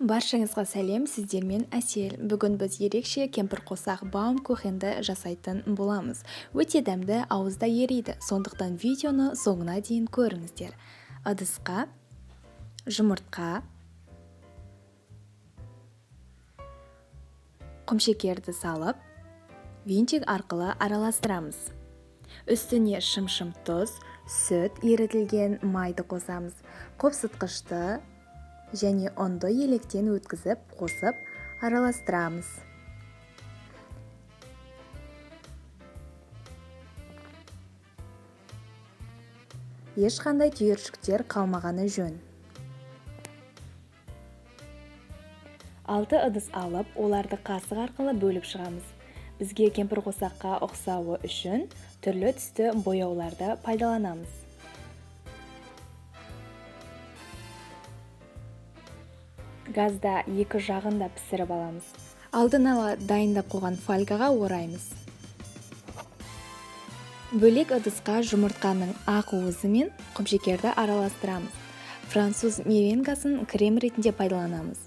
Баршаңызға сәлем, сіздермен Әсел. Бүгін біз ерекше кемпірқосақ баум-кухенді жасайтын боламыз. Өте дәмді, ауызда ериді, сондықтан видеоны соңына дейін көріңіздер. Ыдысқа жұмыртқа, құмшекерді салып, винтик арқылы араластырамыз. Үстіне шым-шым тұз, сүт, ерітілген майды қосамыз. Қопсытқышты және ұнды електен өткізіп, қосып, араластырамыз. Ешқандай түйіршіктер қалмағаны жөн. 6 ыдыс алып, оларды қасық арқылы бөліп шығамыз. Бізге кемпірқосаққа ұқсауы үшін түрлі түсті бояуларды пайдаланамыз. Газда екі жағында пісіріп аламыз. Алдын ала дайындап қойған фольгаға ораймыз. Бөлек ыдысқа жұмыртқаның ақ уызы мен құмшекерді араластырамыз. Француз меренгасын крем ретінде пайдаланамыз.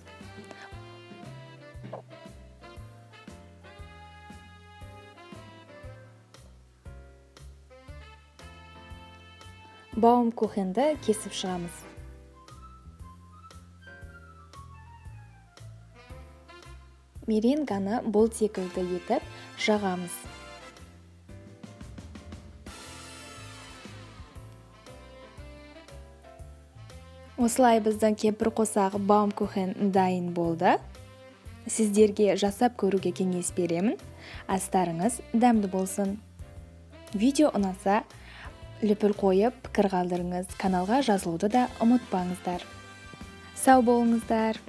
Баум-кухенді кесіп шығамыз. Меренганы бол секілді етіп жағамыз. Осылай біздің кемпірқосақ баум-кухен дайын болды. Сіздерге жасап көруге кеңес беремін. Астарыңыз дәмді болсын. Видео ұнаса, лүпіл қойып, пікір қалдырыңыз. Каналға жазылуды да ұмытпаңыздар. Сау болыңыздар.